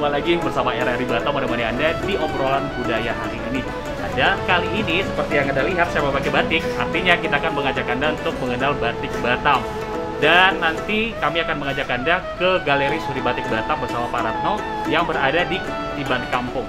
Jumpa lagi bersama RRI Batam menemani Anda di obrolan budaya hari ini. Dan kali ini seperti yang Anda lihat saya memakai batik, artinya kita akan mengajak Anda untuk mengenal batik Batam. Dan nanti kami akan mengajak Anda ke Galeri Suri Batik Batam bersama Pak Ratno yang berada di Tiban Kampung.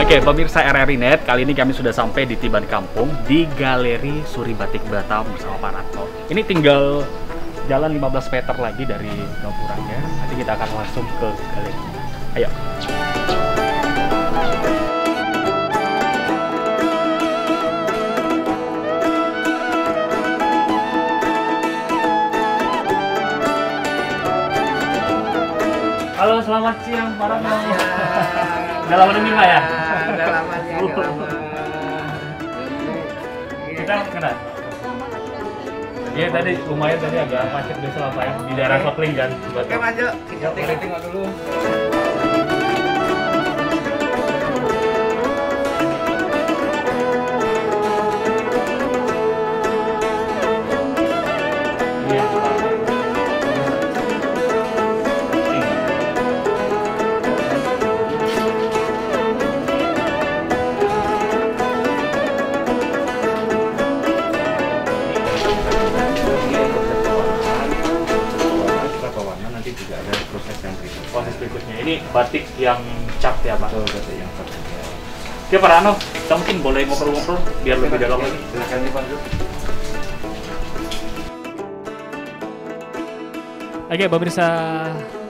Oke, pemirsa RRI Net, kali ini kami sudah sampai di Tiban Kampung di Galeri Suri Batik Batam bersama Pak Ratno. Ini tinggal jalan 15 meter lagi dari Gapuranya. Nanti kita akan langsung ke galeri. Ayo. Halo, selamat siang Pak Ratno. Udah lama nungguin Pak ya? Udah lama ya, udah lama. Kita kenal? Iya tadi lumayan tadi agak macet biasa lah Pak ya, di daerah Sotling kan. Oke maju, kita tengok dulu. Iya Pak. Proses berikutnya ini batik yang cap ya Pak? Betul, batik yang cap ya. Oke Pak Rano, kita mungkin boleh ngobrol-ngobrol biar lebih dalam lagi. Silakan nih Pak. Oke pemirsa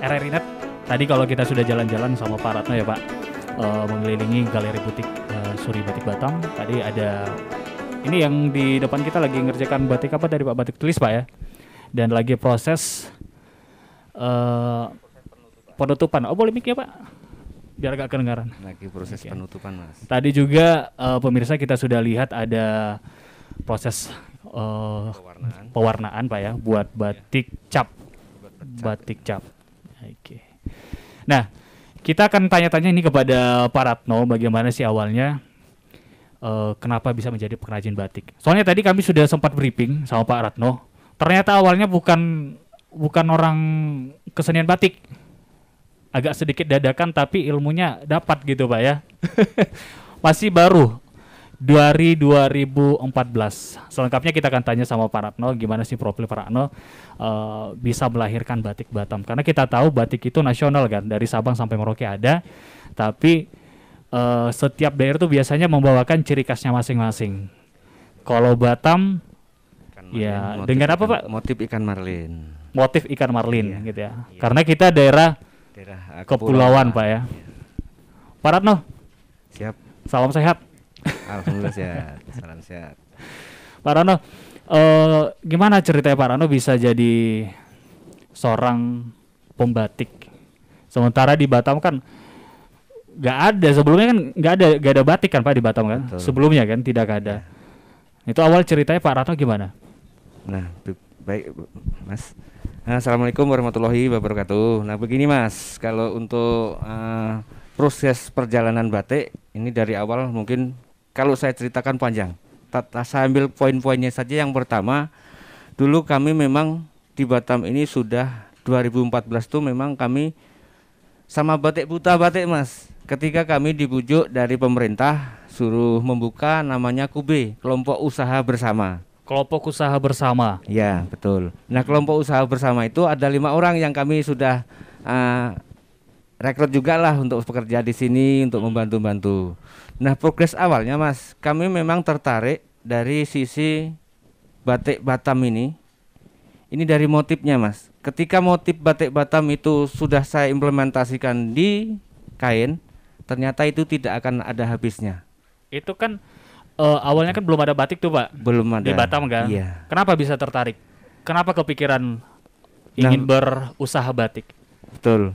RRI Net, tadi kalau kita sudah jalan-jalan sama Pak Ratno ya Pak, mengelilingi Galeri Butik Suri Batik Batam. Tadi ada ini yang di depan kita lagi ngerjakan batik apa tadi Pak? Batik tulis Pak ya. Dan lagi proses penutupan. Oh boleh mic ya Pak? Biar agak kedengaran. Lagi proses penutupan Mas. Tadi juga pemirsa kita sudah lihat ada proses pewarnaan Pak ya, buat batik cap. Batik cap. Oke. Nah, kita akan tanya-tanya ini kepada Pak Ratno bagaimana sih awalnya kenapa bisa menjadi pengrajin batik. Soalnya tadi kami sudah sempat briefing sama Pak Ratno. Ternyata awalnya bukan orang kesenian batik. Agak sedikit dadakan tapi ilmunya dapat gitu Pak ya. Masih baru dari 2014. Selengkapnya kita akan tanya sama Pak Ratno gimana sih profil Pak Ratno bisa melahirkan batik Batam. Karena kita tahu batik itu nasional kan, dari Sabang sampai Merauke ada. Tapi setiap daerah itu biasanya membawakan ciri khasnya masing-masing. Kalau Batam ya dengan apa Pak? Motif ikan marlin. Motif ikan marlin Iya, gitu ya. iya. Karena kita daerah kepulauan Pak ya. Iya. Pak Ratno, Siap. salam sehat. Alhamdulillah sehat. Salam sehat. Pak Ratno, gimana ceritanya Pak Ratno bisa jadi seorang pembatik? Sementara di Batam kan nggak ada, sebelumnya kan nggak ada batik kan Pak di Batam kan? Betul. Sebelumnya kan tidak ada. Itu awal ceritanya Pak Ratno gimana? Nah, baik Mas. Assalamualaikum warahmatullahi wabarakatuh. Nah begini Mas, kalau untuk proses perjalanan batik ini dari awal mungkin kalau saya ceritakan panjang. Saya ambil poin-poinnya saja. Yang pertama, dulu kami memang di Batam ini sudah 2014 tuh memang kami sama batik buta batik Mas. Ketika kami dibujuk dari pemerintah suruh membuka namanya KUB, kelompok usaha bersama. Kelompok usaha bersama. Ya betul. Nah kelompok usaha bersama itu ada 5 orang yang kami sudah rekrut juga lah untuk bekerja di sini untuk membantu-bantu. Nah progres awalnya Mas, kami memang tertarik dari sisi batik Batam ini dari motifnya Mas. Ketika motif batik Batam itu sudah saya implementasikan di kain, ternyata itu tidak akan ada habisnya. Itu kan awalnya kan belum ada batik tuh Pak. Belum ada. Di Batam kan. Iya. Kenapa bisa tertarik? Kenapa kepikiran ingin berusaha batik? Betul.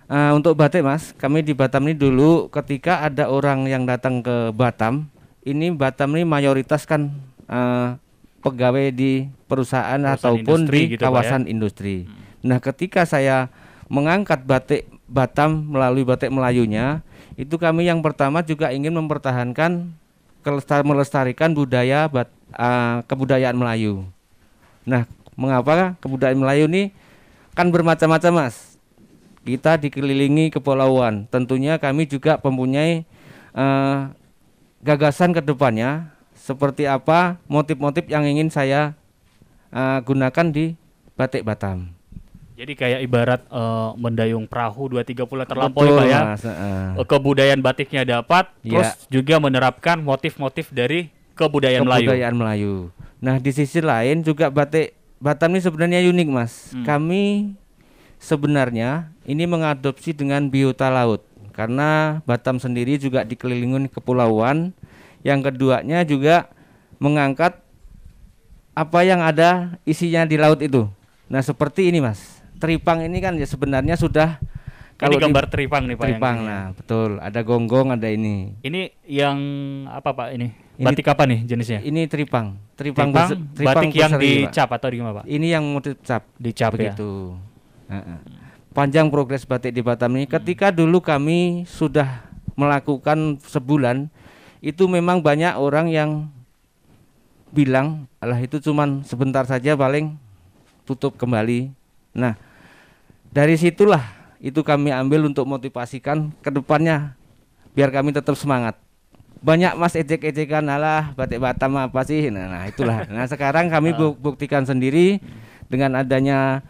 Untuk batik Mas, kami di Batam ini dulu ketika ada orang yang datang ke Batam, ini Batam ini mayoritas kan pegawai di perusahaan ataupun di gitu, kawasan industri. Nah, ketika saya mengangkat batik Batam melalui batik Melayunya, itu kami yang pertama juga ingin mempertahankan melestarikan budaya kebudayaan Melayu. Nah, mengapa kebudayaan Melayu ini kan bermacam-macam Mas. Kita dikelilingi kepulauan. Tentunya kami juga mempunyai gagasan ke depannya seperti apa motif-motif yang ingin saya gunakan di batik Batam. Jadi kayak ibarat mendayung perahu 2-3 bulan terlampaui Pak ya. Mas, kebudayaan batiknya dapat, terus juga menerapkan motif-motif dari kebudayaan Melayu. Nah, di sisi lain juga batik Batam ini sebenarnya unik Mas. Kami sebenarnya ini mengadopsi dengan biota laut karena Batam sendiri juga dikelilingi kepulauan. Yang keduanya juga mengangkat apa yang ada isinya di laut itu. Nah, seperti ini Mas. Tripang ini kan ya sebenarnya sudah kalau gambar tripang nih Pak. Tripang, nah betul. Ada gonggong, ada ini. Ini yang apa Pak ini? Batik apa nih jenisnya? Ini tripang. Tripang batik yang dicap atau di mana Pak? Ini yang motif cap. Dicap begitu. Panjang progres batik di Batam ini. Ketika dulu kami sudah melakukan sebulan, itu memang banyak orang yang bilang, alah itu cuman sebentar saja paling tutup kembali. Nah, dari situlah itu kami ambil untuk motivasikan ke depannya biar kami tetap semangat. Banyak Mas ejek-ejekan, alah batik Batam apa sih? Nah itulah. Nah, sekarang kami buktikan sendiri dengan adanya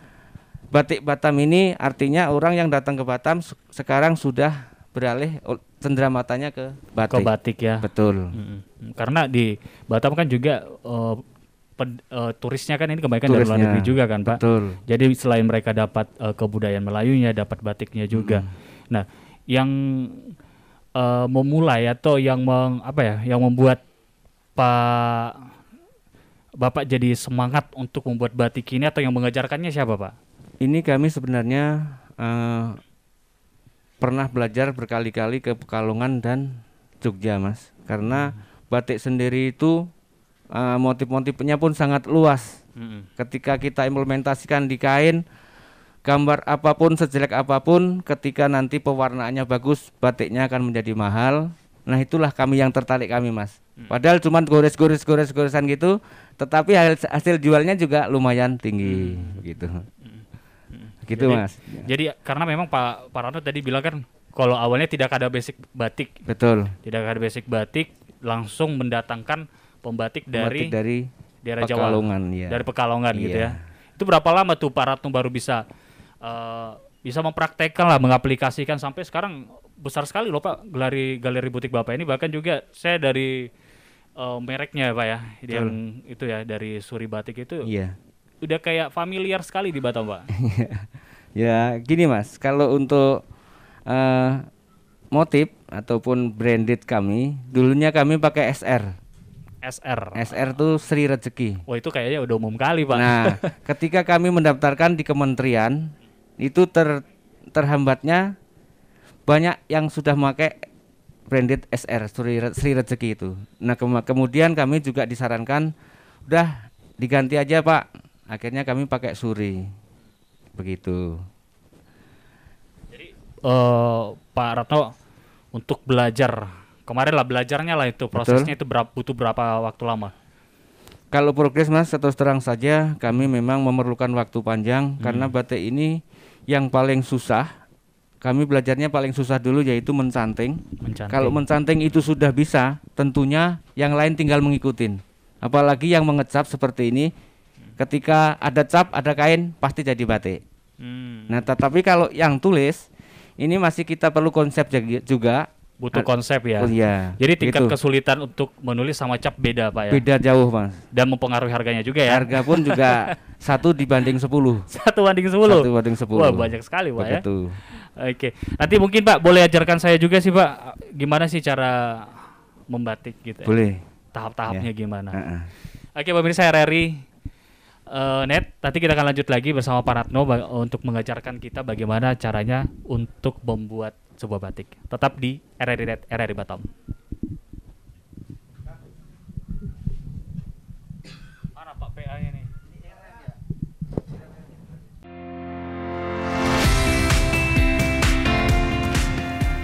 batik Batam ini, artinya orang yang datang ke Batam sekarang sudah beralih cendera matanya ke batik. Ke batik ya. Betul. Karena di Batam kan juga turisnya kan ini kebanyakan dari luar negeri juga kan Pak. Betul. Jadi selain mereka dapat kebudayaan Melayunya, dapat batiknya juga. Nah, yang memulai atau yang yang membuat Bapak jadi semangat untuk membuat batik ini atau yang mengajarkannya siapa Pak? Ini kami sebenarnya pernah belajar berkali-kali ke Pekalongan dan Jogja Mas. Karena batik sendiri itu motif-motifnya pun sangat luas. Ketika kita implementasikan di kain, gambar apapun sejelek apapun, ketika nanti pewarnaannya bagus, batiknya akan menjadi mahal. Nah, itulah kami yang tertarik kami Mas. Padahal cuma goresan gitu, tetapi hasil jualnya juga lumayan tinggi gitu. Gitu jadi, Mas. Jadi karena memang Pak Rano tadi bilang kan kalau awalnya tidak ada basic batik. Betul. Tidak ada basic batik, langsung mendatangkan pembatik dari daerah Jawa, ya. dari Pekalongan gitu ya. Itu berapa lama tuh Pak Ratno baru bisa mempraktekkan lah, mengaplikasikan sampai sekarang besar sekali loh Pak galeri butik Bapak ini, bahkan juga saya dari mereknya Pak ya, yang itu ya dari Suri Batik itu. Iya. Udah kayak familiar sekali di Batam Pak. Ya gini Mas, kalau untuk motif ataupun branded kami, dulunya kami pakai SR. SR tuh Sri Rezeki. Wah, itu kayaknya udah umum kali Pak. Nah, ketika kami mendaftarkan di kementerian, itu terhambatnya banyak yang sudah pakai branded SR Sri Rezeki itu. Nah, kemudian kami juga disarankan udah diganti aja Pak. Akhirnya kami pakai Suri. Begitu. Jadi Pak Ratno untuk belajar kemarin lah belajarnya lah itu prosesnya. Betul. Itu butuh berapa waktu lama? Kalau progres Mas, terus terang saja kami memang memerlukan waktu panjang karena batik ini yang paling susah. Kami belajarnya paling susah dulu yaitu mencanting. Kalau mencanting itu sudah bisa, tentunya yang lain tinggal mengikutin. Apalagi yang mengecap seperti ini, ketika ada cap, ada kain, pasti jadi batik. Nah, tetapi kalau yang tulis, ini masih kita perlu konsep juga. Butuh konsep ya. Oh, iya. Jadi tingkat kesulitan untuk menulis sama cap beda Pak ya. Beda jauh Mas. Dan mempengaruhi harganya juga ya. Harga pun juga 1 banding 10. 1 banding 10. 1 banding 10. Wah, banyak sekali Pak. Begitu. Ya. Oke. Nanti mungkin Pak boleh ajarkan saya juga sih Pak, gimana sih cara membatik gitu. Boleh. tahap-tahapnya gimana. Oke, pemirsa RRI Net, nanti kita akan lanjut lagi bersama Pak Ratno untuk mengajarkan kita bagaimana caranya untuk membuat sebuah batik. Tetap di RRI Net, RRI Batam. Mana Pak PA-nya nih?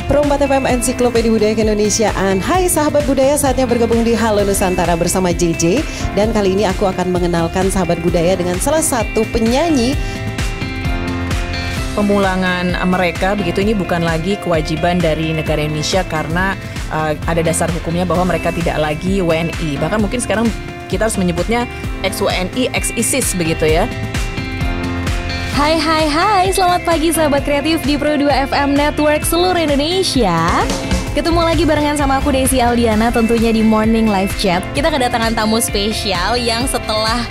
Perombat FM Ensiklopedia Budaya Keindonesiaan. Hai sahabat budaya, saatnya bergabung di Halo Nusantara bersama JJ. Dan kali ini aku akan mengenalkan sahabat budaya dengan salah satu penyanyi. Pemulangan mereka begitu ini bukan lagi kewajiban dari negara Indonesia karena ada dasar hukumnya bahwa mereka tidak lagi WNI. Bahkan mungkin sekarang kita harus menyebutnya ex-WNI, ex-ISIS begitu ya. Hai, selamat pagi sahabat kreatif di Pro 2 FM Network seluruh Indonesia. Ketemu lagi barengan sama aku Desi Aldiana tentunya di Morning Live Chat. Kita kedatangan tamu spesial yang setelah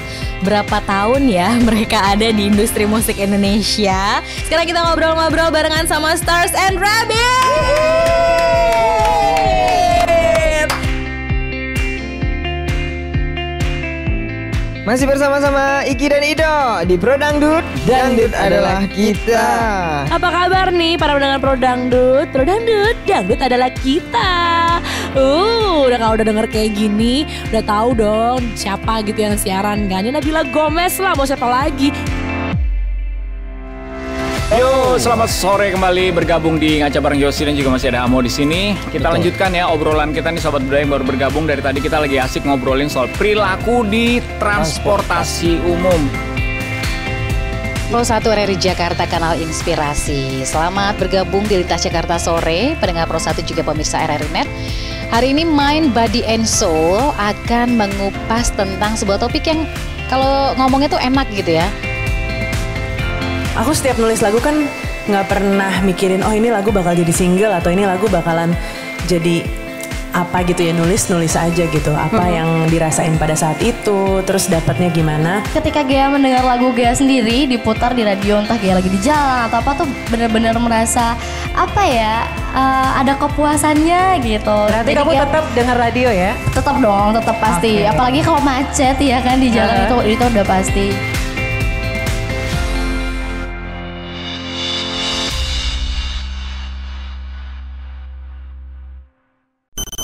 berapa tahun ya mereka ada di industri musik Indonesia. Sekarang kita ngobrol-ngobrol barengan sama Stars and Rabbit. Masih bersama-sama Iki dan Ido di Pro Dangdut. Dangdut adalah kita. Apa kabar nih para pendengar Pro Dangdut? Pro Dangdut, Dangdut adalah kita. Udah kalau udah denger kayak gini, udah tahu dong siapa gitu yang siaran. Gak hanya Nabila Gomez lah, mau siapa lagi? Yo, selamat sore kembali bergabung di Ngaca bareng Yosi dan juga masih ada Amo di sini. Kita lanjutkan ya obrolan kita nih sobat budaya yang baru bergabung. Dari tadi kita lagi asik ngobrolin soal perilaku di transportasi umum. Pro 1 RRI Jakarta, kanal inspirasi. Selamat bergabung di Lintas Jakarta Sore, pendengar Pro 1 juga pemirsa RRI Net. Hari ini Mind, Body and Soul akan mengupas tentang sebuah topik yang kalau ngomongnya tuh enak gitu ya. Aku setiap nulis lagu kan nggak pernah mikirin oh ini lagu bakal jadi single atau ini lagu bakalan jadi apa gitu ya, nulis aja gitu apa yang dirasain pada saat itu, terus dapatnya gimana. Ketika Gea mendengar lagu Gea sendiri diputar di radio, entah Gea lagi di jalan atau apa tuh benar-benar merasa apa ya, ada kepuasannya gitu. Berarti kamu tetap dengar radio ya? Tetap dong, tetap pasti. Okay. Apalagi kalau macet ya kan di jalan itu udah pasti.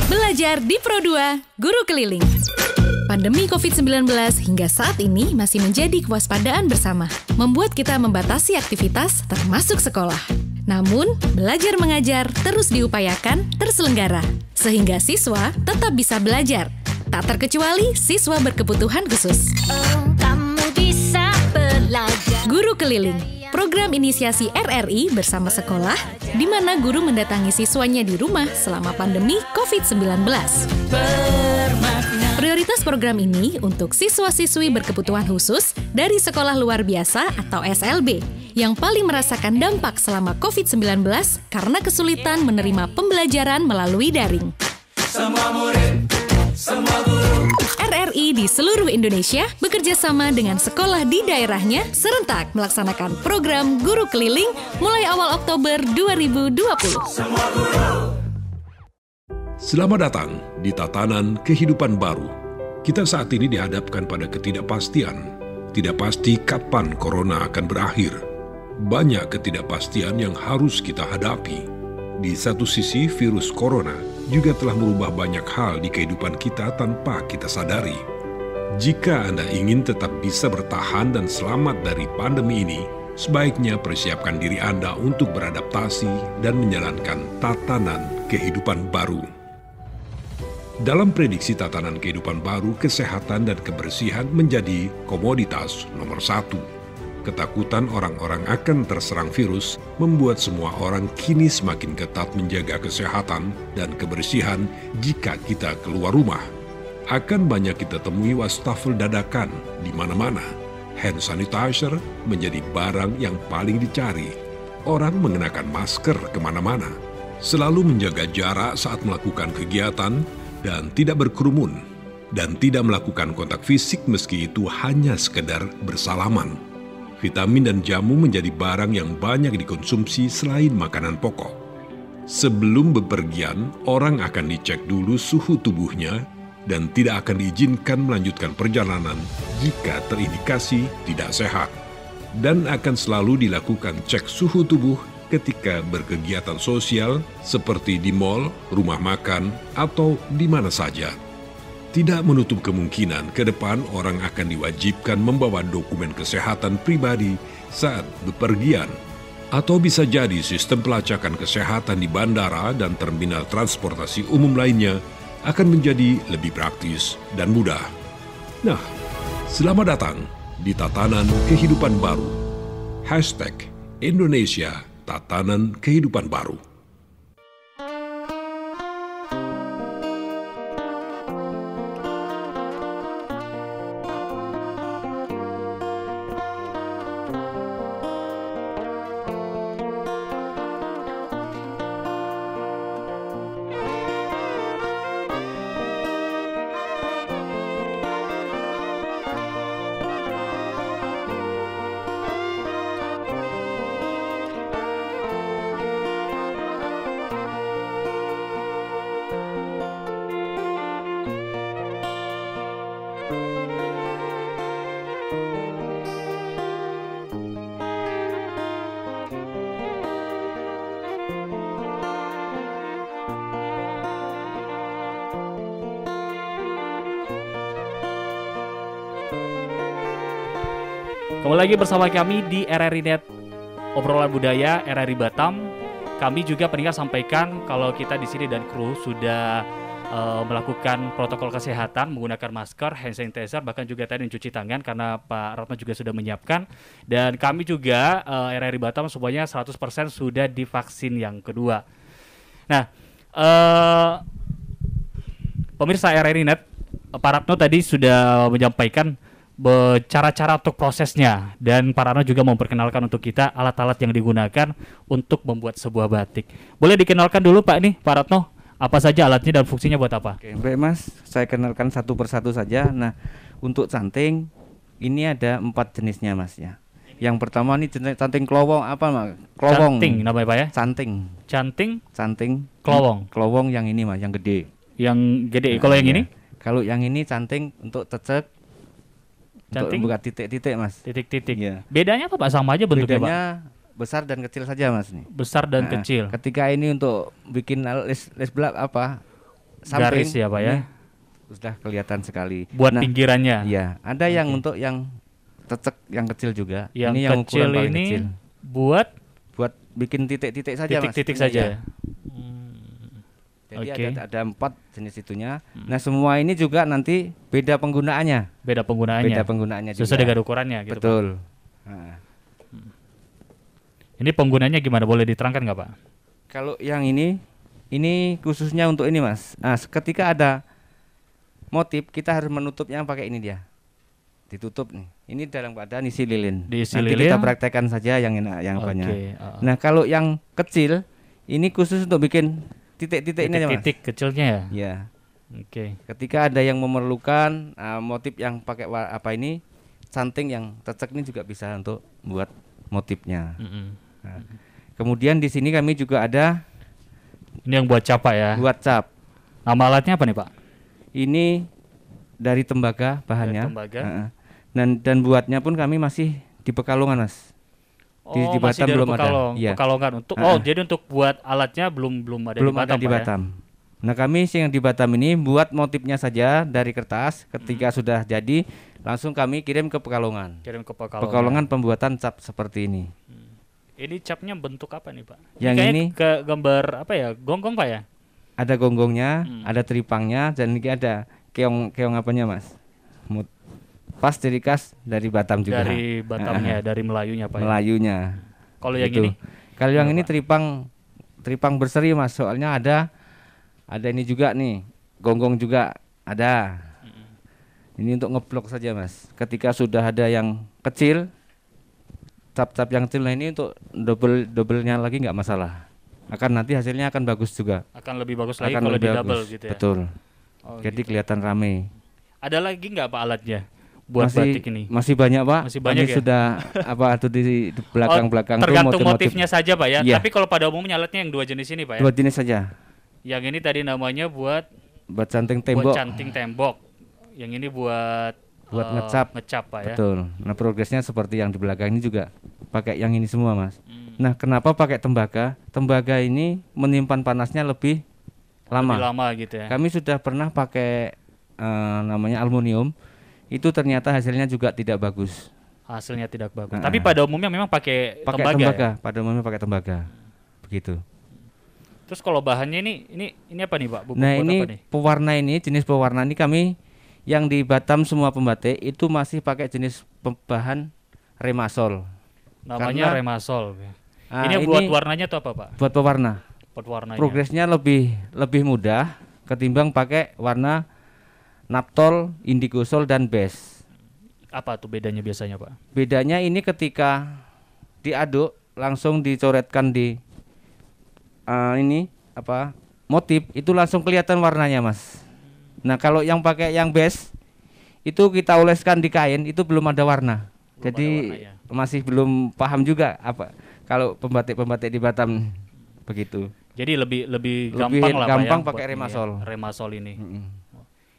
Belajar di Pro 2, Guru Keliling. Pandemi COVID-19 hingga saat ini masih menjadi kewaspadaan bersama, membuat kita membatasi aktivitas termasuk sekolah. Namun, belajar mengajar terus diupayakan terselenggara, sehingga siswa tetap bisa belajar. Tak terkecuali siswa berkebutuhan khusus. Kamu bisa belajar. Guru Keliling. Program inisiasi RRI bersama sekolah, di mana guru mendatangi siswanya di rumah selama pandemi COVID-19. Prioritas program ini untuk siswa-siswi berkebutuhan khusus dari sekolah luar biasa atau SLB, yang paling merasakan dampak selama COVID-19 karena kesulitan menerima pembelajaran melalui daring. Semua murid, semua guru. RRI di seluruh Indonesia bekerja sama dengan sekolah di daerahnya serentak melaksanakan program Guru Keliling mulai awal Oktober 2020. Selamat datang di tatanan kehidupan baru. Kita saat ini dihadapkan pada ketidakpastian. Tidak pasti kapan corona akan berakhir. Banyak ketidakpastian yang harus kita hadapi. Di satu sisi, virus corona juga telah merubah banyak hal di kehidupan kita tanpa kita sadari. Jika Anda ingin tetap bisa bertahan dan selamat dari pandemi ini, sebaiknya persiapkan diri Anda untuk beradaptasi dan menjalankan tatanan kehidupan baru. Dalam prediksi tatanan kehidupan baru, kesehatan dan kebersihan menjadi komoditas nomor 1. Ketakutan orang-orang akan terserang virus membuat semua orang kini semakin ketat menjaga kesehatan dan kebersihan jika kita keluar rumah. Akan banyak kita temui wastafel dadakan di mana-mana. Hand sanitizer menjadi barang yang paling dicari. Orang mengenakan masker kemana-mana. Selalu menjaga jarak saat melakukan kegiatan dan tidak berkerumun. Dan tidak melakukan kontak fisik meski itu hanya sekedar bersalaman. Vitamin dan jamu menjadi barang yang banyak dikonsumsi selain makanan pokok. Sebelum bepergian, orang akan dicek dulu suhu tubuhnya, dan tidak akan diizinkan melanjutkan perjalanan jika terindikasi tidak sehat. Dan akan selalu dilakukan cek suhu tubuh ketika berkegiatan sosial seperti di mal, rumah makan, atau di mana saja. Tidak menutup kemungkinan ke depan orang akan diwajibkan membawa dokumen kesehatan pribadi saat bepergian. Atau bisa jadi sistem pelacakan kesehatan di bandara dan terminal transportasi umum lainnya akan menjadi lebih praktis dan mudah. Nah, selamat datang di Tatanan Kehidupan Baru. #Indonesia Tatanan Kehidupan Baru. Kembali lagi bersama kami di RRI Net Obrolan Budaya RRI Batam. Kami juga pendengar sampaikan kalau kita di sini dan kru sudah melakukan protokol kesehatan menggunakan masker, hand sanitizer, bahkan juga tadi mencuci tangan karena Pak Ratno juga sudah menyiapkan. Dan kami juga RRI Batam semuanya 100% sudah divaksin yang kedua. Nah, pemirsa RRI Net, Pak Ratno tadi sudah menyampaikan cara-cara untuk prosesnya, dan Pak Rano juga memperkenalkan untuk kita alat-alat yang digunakan untuk membuat sebuah batik. Boleh dikenalkan dulu Pak nih, Pak Ratno, apa saja alatnya dan fungsinya buat apa? Oke, baik Mas, saya kenalkan satu persatu saja. Nah, untuk canting ini ada 4 jenisnya Mas ya. Yang pertama ini canting klowong apa Mas? Klowong. Canting namanya Pak ya? Canting. Canting. Klowong. Klowong yang ini Mas, yang gede. Yang gede. Kalau yang ini? Kalau yang ini canting untuk cecek. Canting untuk buka titik-titik Mas. Titik-titik. Ya. Bedanya apa Pak? Sama aja bentuknya Bedanya Pak? besar dan kecil saja Mas nih. Besar dan kecil. Ketika ini untuk bikin les belak apa? Samping, garis ya Pak ya. Sudah kelihatan sekali. Buat pinggirannya. Iya, ada yang untuk yang cecek yang kecil juga. Yang ini yang kecil ukuran paling ini kecil. buat bikin titik-titik saja Mas. Titik-titik saja. Ya. Jadi ada 4 jenis itunya. Nah, semua ini juga nanti beda penggunaannya. Beda penggunaannya juga. Sesuai dengan ukurannya gitu. Betul. Pak. Nah. Ini penggunaannya gimana? Boleh diterangkan nggak Pak? Kalau yang ini khususnya untuk ini Mas. Nah, ketika ada motif kita harus menutupnya pakai ini dia. Ditutup nih. Ini dalam keadaan isi lilin. Diisi nanti lilin. kita praktekkan saja yang enak, yang banyak. Okay. Nah, kalau yang kecil ini khusus untuk bikin titik-titik ini aja Mas. Titik kecilnya ya? Iya. Oke. Ketika ada yang memerlukan motif yang pakai apa ini, canting yang cecek ini juga bisa untuk buat motifnya. Nah, kemudian di sini kami juga ada ini yang buat cap Pak ya? Buat cap. Nama alatnya apa nih Pak? Ini dari tembaga bahannya. Dari tembaga. Dan buatnya pun kami masih di Pekalongan Mas. Di Batam belum ada. Iya. Pekalongan untuk jadi untuk buat alatnya belum ada di Batam. Ya? Nah, kami yang di Batam ini buat motifnya saja dari kertas. Ketika sudah jadi langsung kami kirim ke Pekalongan. Pekalongan pembuatan cap seperti ini. Ini capnya bentuk apa nih Pak? Yang ini ke gambar apa ya? Gonggong Pak ya? Ada gonggongnya, ada teripangnya, dan ini ada keong apanya Mas? Pas ciri khas dari Batam juga. Dari Batamnya, dari Melayunya Pak. Melayunya. Kalau yang ini? Kalau yang ini teripang berseri Mas. Soalnya ada ini juga nih, gonggong juga ada. Ini untuk ngeblok saja Mas. Ketika sudah ada yang kecil, cap-cap yang kecil, nah ini untuk double-nya lagi nggak masalah. Akan nanti hasilnya akan bagus juga. Akan lebih bagus lagi kalau di double gitu ya. Betul. Jadi gitu. Kelihatan rame. Ada lagi nggak Pak alatnya? Buat batik ini masih banyak Pak. Masih banyak ya? Sudah apa tuh di belakang-belakang tergantung motifnya saja Pak ya. Iya. Tapi kalau pada umumnya alatnya yang 2 jenis ini Pak ya. 2 jenis saja. Yang ini tadi namanya buat buat canting tembok. Buat canting tembok. Yang ini buat ngecap. Ngecap Pak ya. Betul. Nah, progresnya seperti yang di belakang ini juga pakai yang ini semua, Mas. Nah, kenapa pakai tembaga? Tembaga ini menyimpan panasnya lebih lama. Lebih lama gitu ya. Kami sudah pernah pakai namanya aluminium. Itu ternyata hasilnya juga tidak bagus. Hasilnya tidak bagus. Tapi pada umumnya memang pakai tembaga. Tembaga. Ya? Pada umumnya pakai tembaga. Begitu. Terus kalau bahannya ini apa nih Pak? Bubuk nah buat ini apa nih? pewarna ini, jenis pewarna ini kami yang di Batam semua pembatik itu masih pakai jenis bahan Remasol. Namanya Remasol. Ini buat warnanya tuh apa Pak? Buat pewarna. Buat warnanya. Progresnya lebih mudah ketimbang pakai warna Naptol, Indigosol dan Base. Apa tuh bedanya biasanya Pak? Bedanya ini ketika diaduk langsung dicoretkan di motif itu langsung kelihatan warnanya Mas. Nah kalau yang pakai yang Base itu kita oleskan di kain itu belum ada warna. Jadi masih belum paham juga apa kalau pembatik-pembatik di Batam begitu. Jadi lebih gampang lah gampang Pak ya, pakai Remasol. Ya, Remasol ini.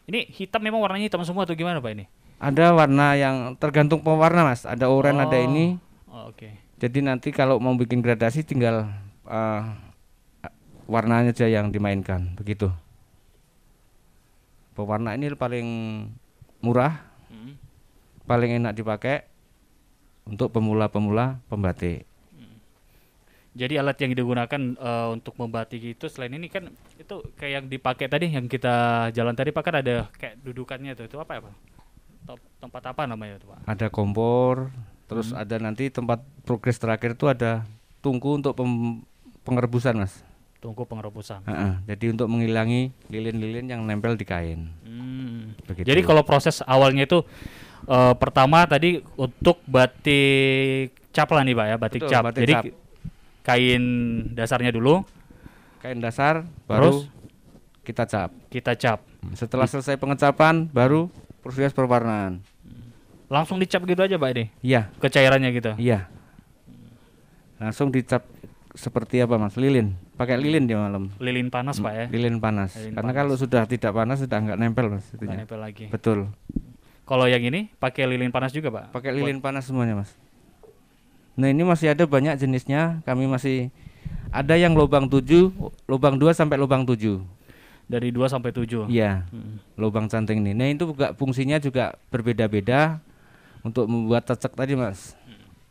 Ini hitam memang warnanya hitam semua atau gimana Pak ini? Ada warna yang tergantung pewarna Mas. Ada oranye, ada ini. Oke. Jadi nanti kalau mau bikin gradasi tinggal warnanya aja yang dimainkan begitu. Pewarna ini paling murah, paling enak dipakai untuk pemula-pemula pembatik. Jadi alat yang digunakan untuk membatik itu selain ini kan itu kayak yang dipakai tadi yang kita jalan tadi Pak kan ada kayak dudukannya tuh. Itu apa ya Pak? Tempat apa namanya itu Pak? Ada kompor, terus ada nanti tempat progres terakhir itu ada tungku untuk pengerebusan Mas. Tungku pengerebusan. Jadi untuk menghilangi lilin-lilin yang nempel di kain. Jadi kalau proses awalnya itu pertama tadi untuk batik cap lah nih Pak ya, batik cap. Jadi cap. Kain dasarnya dulu. Kain dasar baru kita cap. Kita cap. Setelah selesai pengecapan baru proses perwarnaan. Langsung dicap gitu aja Pak ini? Iya. Kecairannya gitu? Iya. Langsung dicap seperti apa Mas? Lilin. Pakai lilin di malam. Lilin panas Pak ya? Lilin panas. Karena kalau sudah tidak panas sudah nggak nempel Mas. Nggak nempel lagi. Betul. Kalau yang ini pakai lilin panas juga Pak? Pakai lilin panas semuanya Mas. Nah ini masih ada banyak jenisnya. Kami masih ada yang lubang 7, lubang 2 sampai lubang 7. Dari 2 sampai 7. Iya. Lubang canting ini. Nah itu juga fungsinya juga berbeda-beda untuk membuat cecek tadi Mas.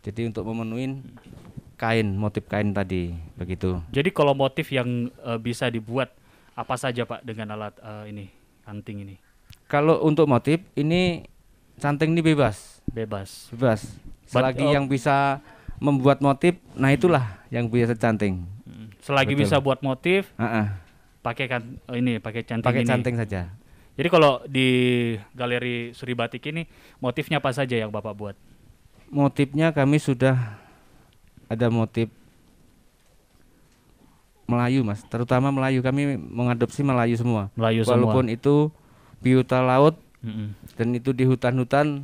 Jadi untuk memenuhi kain, motif kain tadi begitu. Jadi kalau motif yang bisa dibuat apa saja Pak dengan alat ini, canting ini? Kalau untuk motif ini canting ini bebas. Bebas. Selagi yang bisa membuat motif, nah itulah yang biasa canting. Selagi bisa buat motif, pakai canting. Pakai canting saja. Jadi kalau di Galeri Suri Batik ini motifnya apa saja yang Bapak buat? Motifnya kami sudah ada motif Melayu Mas, terutama Melayu, kami mengadopsi Melayu semua. Walaupun itu biota laut dan itu di hutan-hutan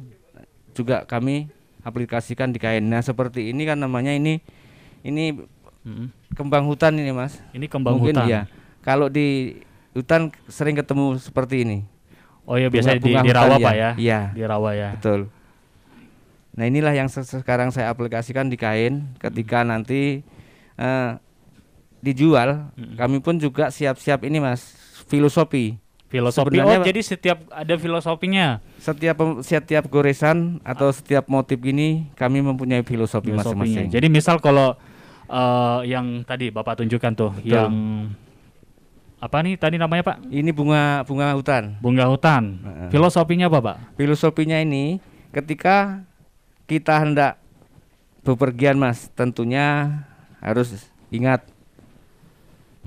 juga kami aplikasikan di kain. Nah seperti ini kan namanya ini kembang hutan ini Mas. Ini kembang mungkin hutan. Ya. Kalau di hutan sering ketemu seperti ini. Oh ya biasanya di rawa Pak ya? Iya. Di rawa ya. Betul. Nah inilah yang sekarang saya aplikasikan di kain. Ketika nanti dijual, kami pun juga siap-siap ini Mas, filosofi. Jadi setiap ada filosofinya. Setiap goresan atau setiap motif ini kami mempunyai filosofi masing-masing. Jadi misal kalau yang tadi Bapak tunjukkan tuh, betul, yang apa nih tadi namanya Pak? Ini bunga hutan. Bunga hutan. Filosofinya apa Pak? Filosofinya ini ketika kita hendak bepergian Mas, tentunya harus ingat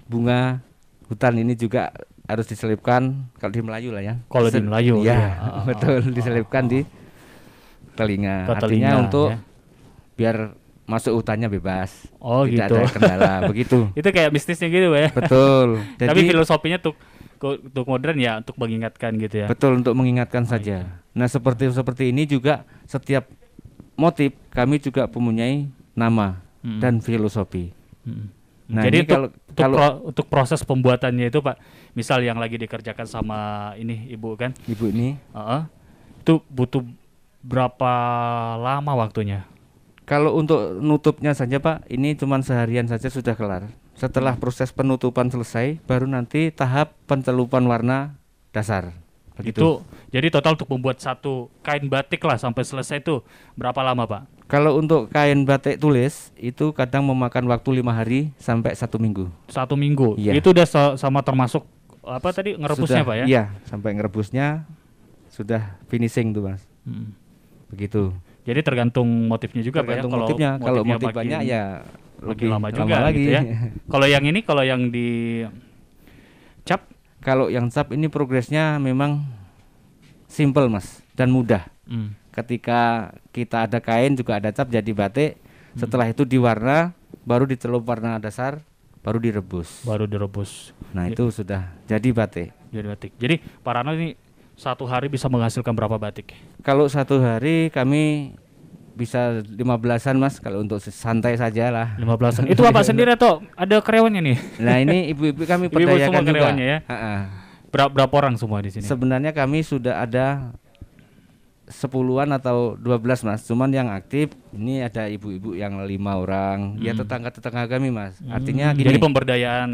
bunga hutan ini juga harus diselipkan kalau di Melayu lah ya. Kalau di Melayu ya, betul, diselipkan di telinga. Artinya untuk biar masuk hutannya bebas. Oh tidak gitu. ada kendala begitu. Itu kayak bisnisnya gitu ya. Betul. Jadi, tapi filosofinya untuk modern ya, untuk mengingatkan gitu ya. Betul, untuk mengingatkan saja. Nah seperti ini juga setiap motif kami juga mempunyai nama dan filosofi. Nah, jadi ini untuk proses pembuatannya itu Pak, misal yang lagi dikerjakan sama ini Ibu kan? Ibu ini. Itu butuh berapa lama waktunya? Kalau untuk nutupnya saja Pak, ini cuma seharian saja sudah kelar. Setelah proses penutupan selesai, baru nanti tahap pencelupan warna dasar. Begitu. Itu jadi total untuk membuat satu kain batik lah sampai selesai itu berapa lama Pak? Kalau untuk kain batik tulis itu kadang memakan waktu 5 hari sampai 1 minggu. 1 minggu. Iya. Itu udah sama termasuk apa tadi ngerebusnya sudah, Pak ya? Iya, sampai ngerebusnya sudah finishing tuh Mas. Begitu. Jadi tergantung motifnya juga tergantung Pak ya. Motifnya. Kalau motif makin, banyak ya lebih lebih lama juga lagi. gitu ya. Kalau yang ini, kalau yang di cap, kalau yang cap ini progresnya memang simple Mas dan mudah. Ketika kita ada kain juga ada cap jadi batik. Setelah itu diwarna, baru dicelup warna dasar, baru direbus. Nah itu sudah jadi batik. Jadi Pak Rano ini satu hari bisa menghasilkan berapa batik? Kalau satu hari kami bisa 15-an Mas, kalau untuk santai saja lah. 15-an. Itu Bapak sendiri atau ada karyawannya nih? Nah ini ibu-ibu kami perdayakan juga. Karyawannya ya? Berapa orang semua di sini? Sebenarnya kami sudah ada 10-an atau 12 Mas, cuman yang aktif ini ada ibu-ibu yang 5 orang, ya tetangga-tetangga kami Mas. Artinya gini. Jadi pemberdayaan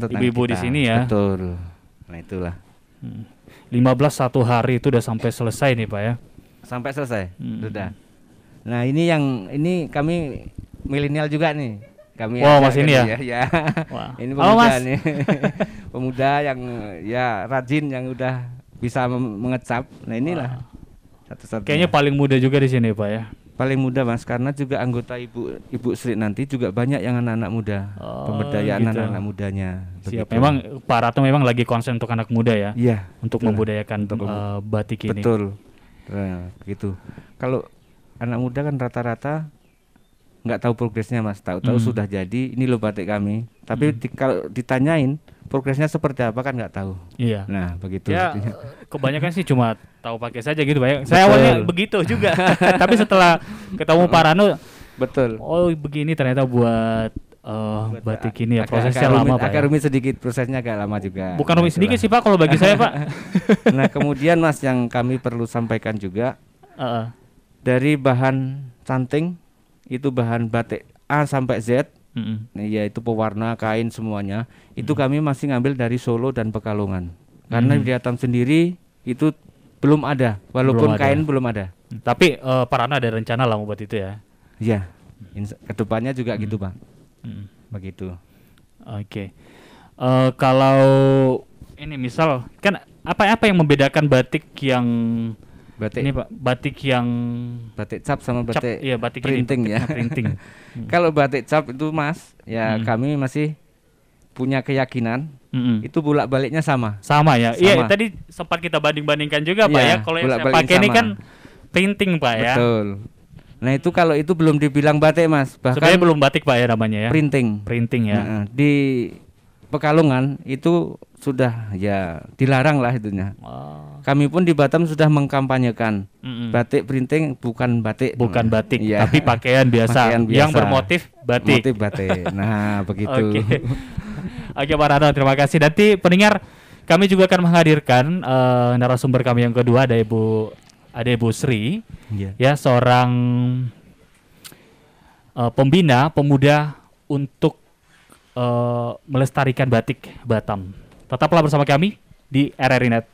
tentang ibu-ibu kita. di sini ya. Betul. Nah itulah. 15 satu hari itu udah sampai selesai nih Pak ya. Sampai selesai. Sudah. Nah ini kami milenial juga nih. Kami Mas ini ya. Ya. Ini pemuda nih. Pemuda yang ya rajin, yang udah bisa mengecap. Nah inilah. Kayaknya paling muda juga di sini Pak ya. Paling muda Mas, karena juga anggota Ibu Sri nanti juga banyak yang anak-anak muda. Pemberdayaan gitu. Anak-anak mudanya. Siap. Memang Pak Ratu memang lagi konsen untuk anak muda ya. Iya. Untuk membudayakan batik ini. Betul. Nah, begitu. Kalau anak muda kan rata-rata nggak tahu progresnya Mas, tahu-tahu sudah jadi ini loh batik kami. Tapi kalau ditanyain progresnya seperti apa kan nggak tahu. Iya. Nah begitu. Ya kebanyakan sih cuma tahu pakai saja gitu Pak. Saya awalnya begitu juga. Tapi setelah ketemu Pak Rano, betul. Oh begini ternyata buat batik ini ya, prosesnya lama Pak. Agak rumit sedikit, prosesnya agak lama juga. Bukan rumit sedikit sih Pak kalau bagi saya Pak. Nah kemudian Mas yang kami perlu sampaikan juga dari bahan canting itu bahan batik A sampai Z. Yaitu pewarna, kain semuanya itu kami masih ngambil dari Solo dan Pekalongan karena kelihatan sendiri itu belum ada, walaupun kain belum ada. Tapi Pak Rano ada rencana lah buat itu ya? Iya, kedepannya juga gitu Pak. Begitu. Oke. Kalau ini misal kan apa yang membedakan batik yang ini Pak, batik yang batik cap sama batik, iya, batik printing ini, ya. Printing. Kalau batik cap itu Mas, ya kami masih punya keyakinan itu bolak-baliknya sama. Sama ya. Iya, tadi sempat kita banding-bandingkan juga Pak ya. Kalau yang saya pakai ini kan printing Pak ya. Betul. Nah itu kalau itu belum dibilang batik Mas, bahkan sebenarnya belum batik Pak ya namanya ya. Printing ya. Di Pekalongan itu sudah ya dilarang lah itunya. Kami pun di Batam sudah mengkampanyekan batik printing bukan batik. Bukan batik, tapi pakaian biasa, yang bermotif batik. Motif batik. Nah begitu. Oke Pak Rano, terima kasih. Nanti pendengar, kami juga akan menghadirkan narasumber kami yang kedua, ada Ibu Sri, ya seorang pembina pemuda untuk melestarikan batik Batam. Tetaplah bersama kami di RRI Net.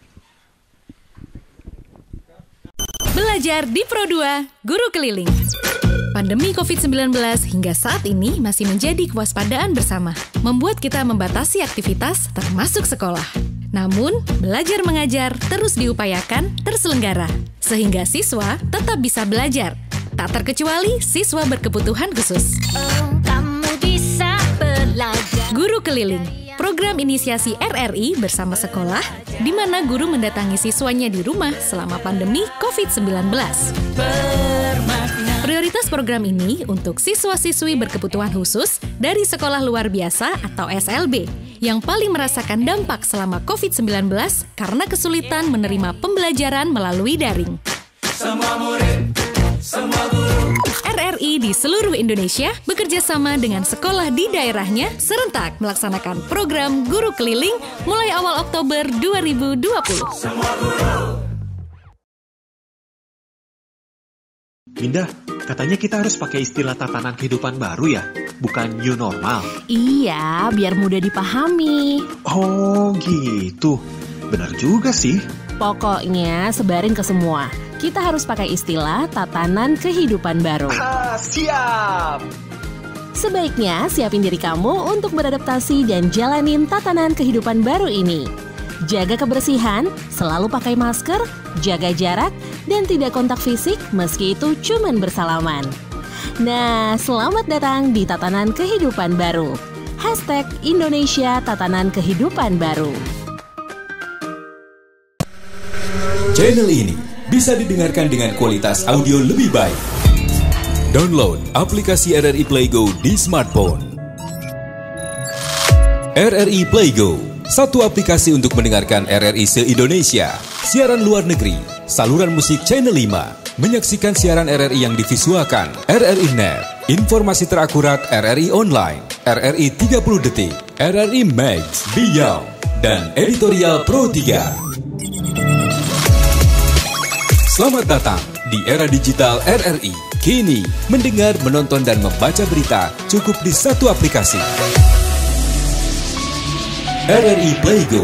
Belajar di Pro2, Guru Keliling. Pandemi COVID-19 hingga saat ini masih menjadi kewaspadaan bersama, membuat kita membatasi aktivitas termasuk sekolah. Namun, belajar mengajar terus diupayakan terselenggara, sehingga siswa tetap bisa belajar. Tak terkecuali siswa berkebutuhan khusus. Kamu bisa belajar. Guru Keliling, program inisiasi RRI bersama sekolah, di mana guru mendatangi siswanya di rumah selama pandemi COVID-19. Prioritas program ini untuk siswa-siswi berkebutuhan khusus dari sekolah luar biasa atau SLB yang paling merasakan dampak selama COVID-19 karena kesulitan menerima pembelajaran melalui daring. Semua murid, semua guru. RRI RRI di seluruh Indonesia bekerja sama dengan sekolah di daerahnya serentak melaksanakan program Guru Keliling mulai awal Oktober 2020. Minda, katanya kita harus pakai istilah tatanan kehidupan baru ya, bukan new normal. Iya, biar mudah dipahami. Oh gitu, benar juga sih. Pokoknya sebarin ke semua. Kita harus pakai istilah tatanan kehidupan baru. Siap! Sebaiknya siapin diri kamu untuk beradaptasi dan jalanin tatanan kehidupan baru ini. Jaga kebersihan, selalu pakai masker, jaga jarak, dan tidak kontak fisik meski itu cuman bersalaman. Nah, selamat datang di tatanan kehidupan baru. #Indonesia Tatanan Kehidupan Baru. Channel ini bisa didengarkan dengan kualitas audio lebih baik. Download aplikasi RRI Play Go di smartphone. RRI Play Go, satu aplikasi untuk mendengarkan RRI se-Indonesia, siaran luar negeri, saluran musik Channel 5, menyaksikan siaran RRI yang divisualkan, RRI Net, informasi terakurat RRI Online, RRI 30 Detik, RRI Max, Beyond, dan editorial Pro 3. Selamat datang di era digital RRI. Kini, mendengar, menonton, dan membaca berita cukup di satu aplikasi. RRI Play Go.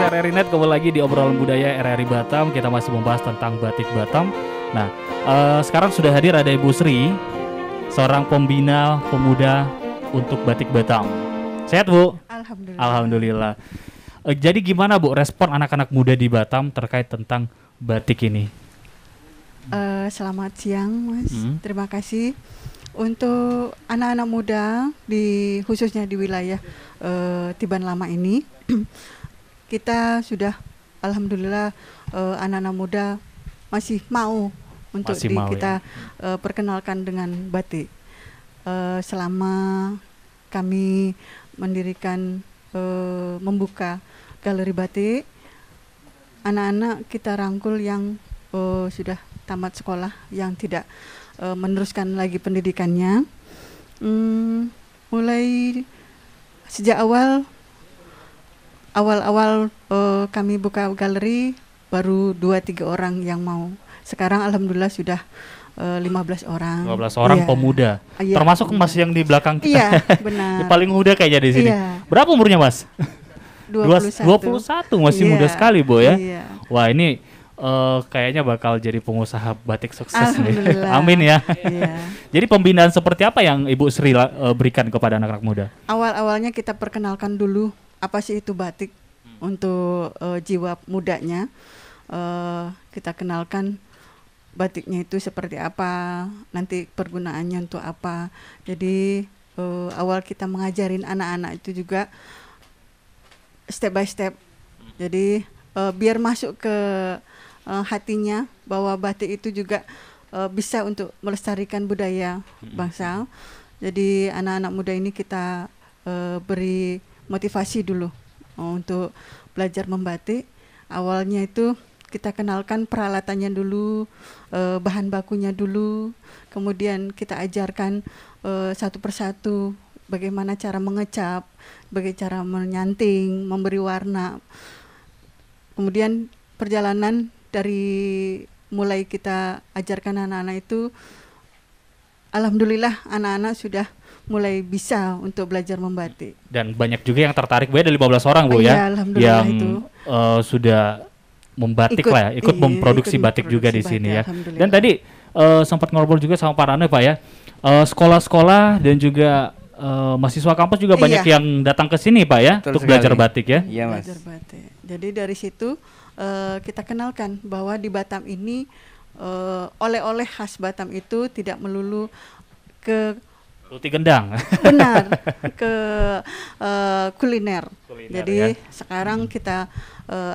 RRI.net kembali lagi di obrolan budaya RRI Batam. Kita masih membahas tentang batik Batam. Nah, sekarang sudah hadir ada Ibu Sri, seorang pembina pemuda untuk batik Batam. Sehat, Bu? Alhamdulillah. Alhamdulillah. Jadi gimana, Bu, respon anak-anak muda di Batam terkait tentang batik ini? Selamat siang, Mas. Terima kasih untuk anak-anak muda khususnya di wilayah Tiban Lama ini. Kita sudah alhamdulillah anak-anak muda masih mau untuk kita perkenalkan dengan batik. Selama kami mendirikan membuka galeri batik, anak-anak kita rangkul yang sudah tamat sekolah, yang tidak meneruskan lagi pendidikannya, mulai sejak awal kami buka galeri baru 2-3 orang yang mau. Sekarang alhamdulillah sudah 15 orang. 15 orang pemuda. Termasuk Mas yang di belakang kita. Iya, benar. Yang paling muda kayaknya di sini. Iya. Berapa umurnya, Mas? 21 masih muda sekali, Bu ya. Iya. Wah, ini kayaknya bakal jadi pengusaha batik sukses nih. Amin ya. Iya. Jadi pembinaan seperti apa yang Ibu Sri berikan kepada anak-anak muda? Awal-awalnya kita perkenalkan dulu apa sih itu batik untuk jiwa mudanya. Kita kenalkan batiknya itu seperti apa, nanti pergunaannya untuk apa. Jadi awal kita mengajarin anak-anak itu juga step by step. Jadi biar masuk ke hatinya bahwa batik itu juga bisa untuk melestarikan budaya bangsa. Jadi anak-anak muda ini kita beri motivasi dulu untuk belajar membatik. Awalnya itu kita kenalkan peralatannya dulu, bahan bakunya dulu, kemudian kita ajarkan satu persatu bagaimana cara mengecap, bagaimana cara menyanting, memberi warna. Kemudian perjalanan dari mulai kita ajarkan anak-anak itu, alhamdulillah anak-anak sudah mulai bisa untuk belajar membatik. Dan banyak juga yang tertarik, Bu ya, dari 15 orang, Bu ya, yang itu. Sudah membatik ikut memproduksi batik juga di sini ya. Dan tadi sempat ngobrol juga sama Pak Rano, Pak ya. Sekolah-sekolah dan juga mahasiswa kampus juga banyak yang datang ke sini, Pak ya, untuk belajar batik ya. Iya, Mas. Belajar batik. Jadi dari situ kita kenalkan bahwa di Batam ini oleh-oleh khas Batam itu tidak melulu ke roti gendang. Benar, ke kuliner. Jadi sekarang kita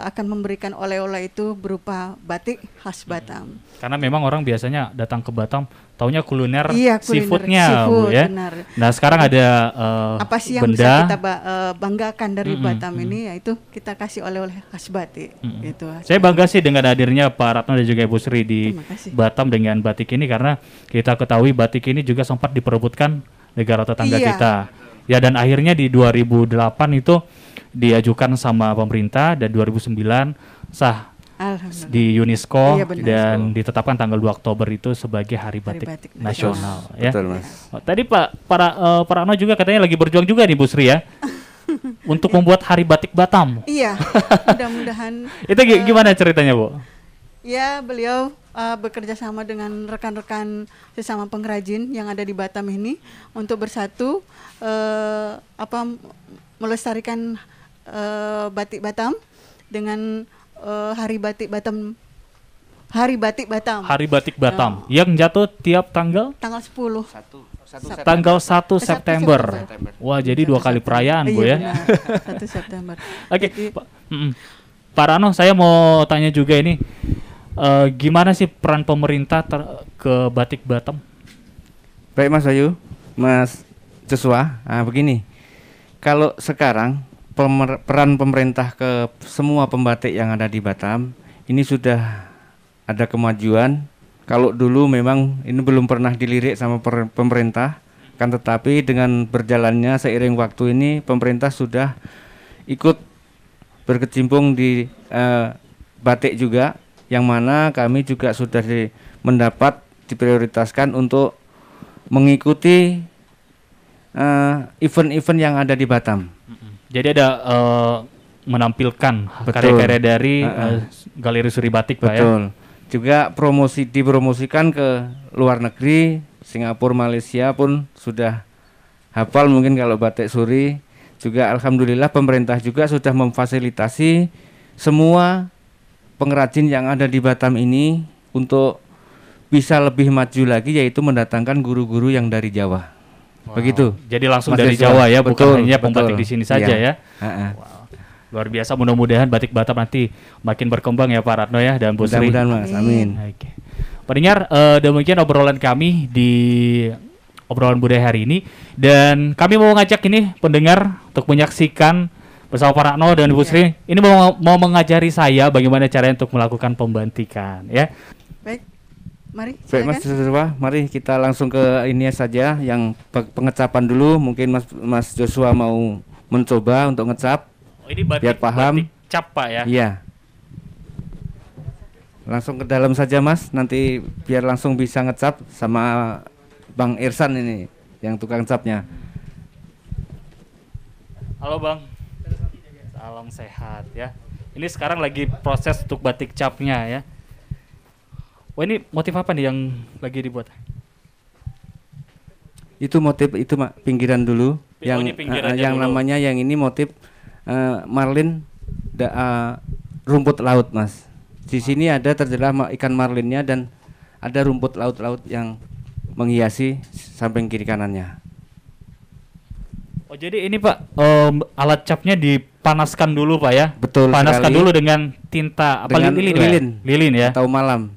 akan memberikan oleh-oleh itu berupa batik khas Batam. Karena memang orang biasanya datang ke Batam taunya kuliner, seafoodnya, Bu ya. Benar. Nah sekarang ada apa sih yang bisa kita banggakan dari Batam ini, yaitu kita kasih oleh-oleh khas batik. Gitu. Saya bangga sih dengan hadirnya Pak Ratno dan juga Ibu Sri di Batam dengan batik ini, karena kita ketahui batik ini juga sempat diperebutkan negara tetangga kita. Ya, dan akhirnya di 2008 itu diajukan sama pemerintah, dan 2009 sah di UNESCO dan ditetapkan tanggal 2 Oktober itu sebagai Hari Batik Nasional. Ya. Betul, Mas. Tadi Pak Ratno juga katanya lagi berjuang juga nih, Bu Sri ya, untuk membuat Hari Batik Batam. Iya, mudah-mudahan. Itu gimana ceritanya, Bu? Ya, beliau bekerja sama dengan rekan-rekan sesama pengrajin yang ada di Batam ini untuk bersatu melestarikan batik Batam dengan Hari Batik Batam. Hari Batik Batam yang jatuh tiap tanggal 10. Tanggal 1 September. Wah, jadi 2 kali perayaan, Bu ya. 1 September. Oke, Pak Rano, saya mau tanya juga ini, gimana sih peran pemerintah ke batik Batam? Baik, Mas Ayu, Mas Joshua. Begini, kalau sekarang peran pemerintah ke semua pembatik yang ada di Batam ini sudah ada kemajuan. Kalau dulu memang ini belum pernah dilirik sama pemerintah, kan tetapi dengan berjalannya seiring waktu ini pemerintah sudah ikut berkecimpung di batik juga, yang mana kami juga sudah mendapat diprioritaskan untuk mengikuti event-event yang ada di Batam. Jadi ada menampilkan karya-karya dari Galeri Suri Batik, Pak ya. Betul. Juga dipromosikan ke luar negeri, Singapura, Malaysia pun sudah hafal mungkin kalau batik suri. Juga alhamdulillah pemerintah juga sudah memfasilitasi semua pengrajin yang ada di Batam ini untuk bisa lebih maju lagi, yaitu mendatangkan guru-guru yang dari Jawa. Wow. Begitu. Jadi langsung dari Jawa ya, bukan hanya pembatik di sini saja ya. Wow. Luar biasa, mudah-mudahan batik Batam nanti makin berkembang ya Pak Ratno ya, dan Bu Sri. Mudah-mudahan, Mas. Amin. Oke. Pendengar, demikian obrolan kami di obrolan budaya hari ini, dan kami mau ngajak ini pendengar untuk menyaksikan bersama Pak Ratno dan Bu Sri. Ini mau mengajari saya bagaimana caranya untuk melakukan pembatikan ya. Baik. Mari, baik Mas Joshua, mari kita langsung ke ini saja yang pengecapan dulu. Mungkin Mas Joshua mau mencoba untuk ngecap. Ini batik, biar paham. batik cap Pak ya? Iya. Langsung ke dalam saja Mas, nanti biar langsung bisa ngecap sama Bang Irsan ini yang tukang capnya. Halo Bang. Salam sehat ya. Ini sekarang lagi proses untuk batik capnya ya. Oh ini motif apa nih yang lagi dibuat? Itu motif itu pinggiran dulu. Yang yang dulu. namanya yang ini motif marlin rumput laut Mas. Di sini ada terdapat ikan marlinnya dan ada rumput laut-laut yang menghiasi samping kiri kanannya. Oh jadi ini Pak alat capnya dipanaskan dulu Pak ya? Betul. Panaskan sekali. dulu dengan tinta apa dengan lilin? Lilin ya? Atau malam.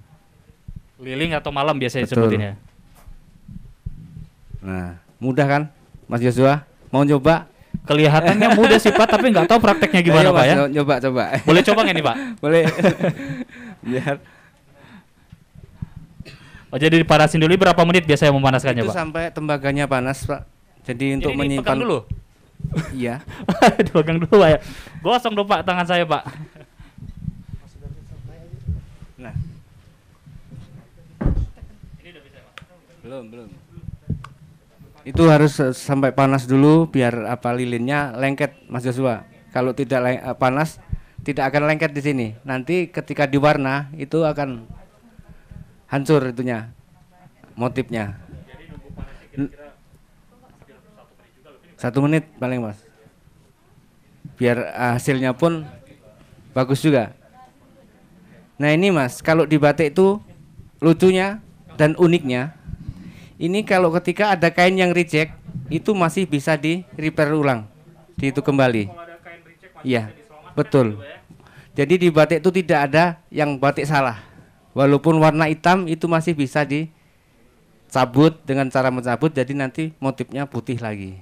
Lilin atau malam biasanya Betul. sebutinnya. Nah mudah kan Mas Joshua? Mau nyoba? Kelihatannya mudah sih Pak, tapi nggak tahu prakteknya gimana Ayo, Pak ya? Coba. Boleh coba nggak nih Pak? Boleh. Biar. Oh jadi dipanasin dulu berapa menit biasanya memanaskannya Itu Pak? sampai tembaganya panas Pak. Jadi untuk menyimpan dulu. Iya. Dipegang dulu Pak ya. Gosong dong Pak tangan saya Pak. Nah. Belum. Itu harus sampai panas dulu biar apa lilinnya lengket Mas Joshua. Kalau tidak panas tidak akan lengket di sini. Nanti ketika diwarna itu akan hancur itunya motifnya. 1 menit paling Mas. Biar hasilnya pun bagus juga. Nah ini Mas, kalau di batik itu lucunya dan uniknya, ini kalau ketika ada kain yang reject itu masih bisa di repair ulang, itu kembali. Iya, betul. Jadi di batik itu tidak ada yang batik salah. Walaupun warna hitam itu masih bisa dicabut dengan cara mencabut, jadi nanti motifnya putih lagi.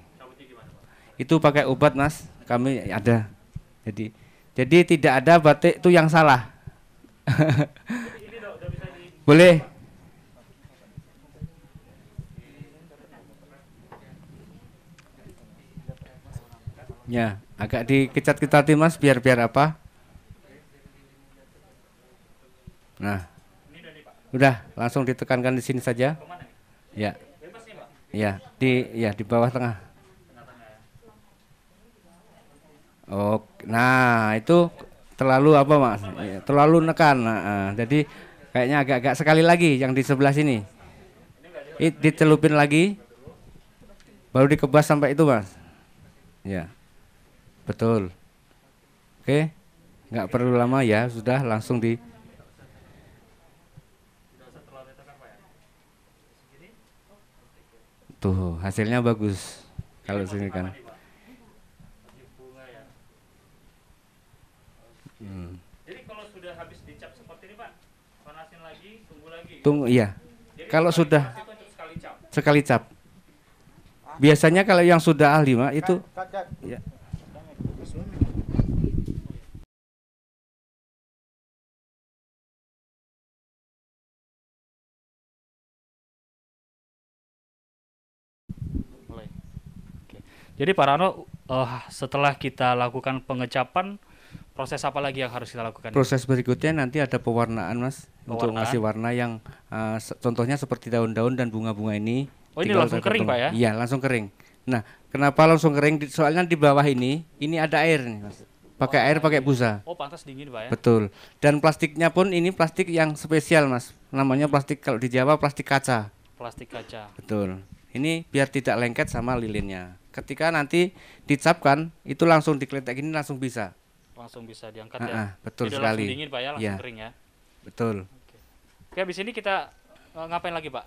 Itu pakai obat Mas, kami ada. Jadi tidak ada batik itu yang salah. Boleh. Ya, agak dikecat-kecati Mas biar apa? Nah. Udah, langsung ditekankan di sini saja. Ya. Ya, di bawah tengah. Oh, nah itu terlalu apa Mas? Ya, terlalu nekan. Nah, jadi kayaknya agak-agak sekali lagi yang di sebelah sini. Dicelupin lagi. Baru dikebas sampai itu Mas. Ya. Betul. Oke. Nggak perlu lama ya, sudah langsung di. Tuh, hasilnya bagus. Kalau sini kan. Jadi kalau sudah habis dicap seperti ini Pak, panasin lagi, tunggu lagi. Tunggu, iya. Kalau sudah sekali cap. Biasanya kalau yang sudah ahli Mak itu ya. Jadi Pak Rano, setelah kita lakukan pengecapan, proses apa lagi yang harus kita lakukan? Proses berikutnya nanti ada pewarnaan Mas, untuk ngasih warna yang contohnya seperti daun-daun dan bunga-bunga ini. Oh ini langsung kering Pak ya? Iya langsung kering. Nah kenapa langsung kering? Soalnya di bawah ini ada air nih Mas. Pakai air, pakai busa. Oh pantas dingin Pak ya? Betul. Dan plastiknya pun ini plastik yang spesial Mas. Namanya plastik, kalau di Jawa plastik kaca. Plastik kaca. Betul. Ini biar tidak lengket sama lilinnya. Ketika nanti dicapkan itu langsung dikletek ini langsung bisa. Langsung bisa diangkat ya. Betul jadi sekali. Langsung dingin Pak ya, langsung kering ya. Betul. Oke, habis ini kita ngapain lagi Pak?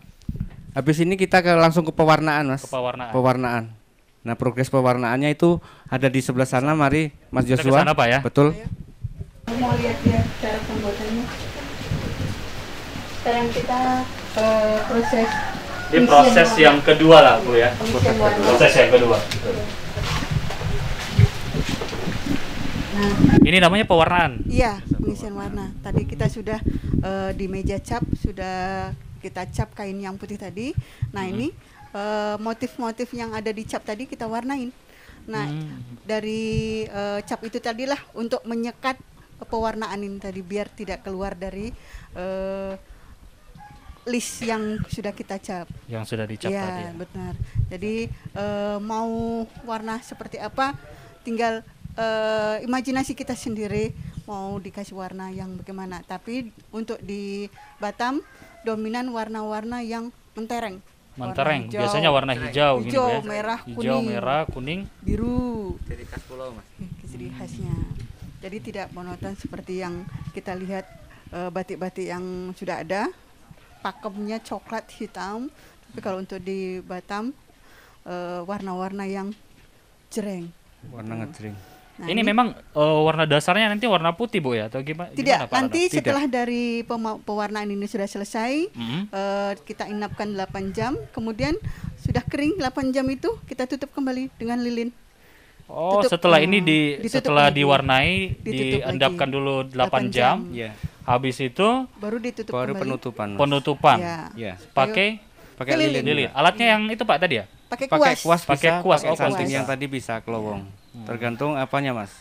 Habis ini kita langsung ke pewarnaan Mas. Ke pewarnaan. Pewarnaan. Nah progres pewarnaannya itu ada di sebelah sana. Mari Mas Kita Joshua. kesana, Pak ya. Betul. Mau lihat-lihat cara pembuatannya. Sekarang kita proses. Ini proses yang kedua lah Bu ya. Proses yang kedua. Nah, ini namanya pewarnaan. Iya, pengisian warna. Tadi kita sudah di meja cap sudah kita cap kain yang putih tadi. Nah ini motif-motif yang ada di cap tadi kita warnain. Nah, dari cap itu tadilah untuk menyekat pewarnaan ini tadi biar tidak keluar dari list yang sudah kita cap. Yang sudah dicap tadi. Ya, benar. Jadi mau warna seperti apa, tinggal imajinasi kita sendiri mau dikasih warna yang bagaimana. Tapi untuk di Batam dominan warna-warna yang mentereng. Mentereng, biasanya warna hijau, gini hijau, ya. merah, hijau, kuning, merah, kuning, biru. Jadi khas pulau, Mas. Ciri khasnya. Jadi tidak monoton seperti yang kita lihat batik-batik yang sudah ada. Pakemnya coklat hitam. Tapi kalau untuk di Batam warna-warna yang jreng. Warna ngejreng. Nah, ini memang warna dasarnya nanti warna putih, Bu, ya, atau gimana? Tidak, Pak nanti Rano? setelah dari pewarnaan ini sudah selesai, kita inapkan 8 jam, kemudian sudah kering 8 jam itu kita tutup kembali dengan lilin. Oh, Tutup, setelah ini setelah lagi. diwarnai, Ditutup diendapkan lagi. dulu 8 jam. Iya. Habis itu baru ditutup baru kembali. penutupan. Mas. Penutupan. Ya. Pakai lilin. Alatnya yang itu, Pak, tadi ya? Pakai kuas, pakai kuas, samping yang tadi bisa kelowong. Tergantung apanya, Mas.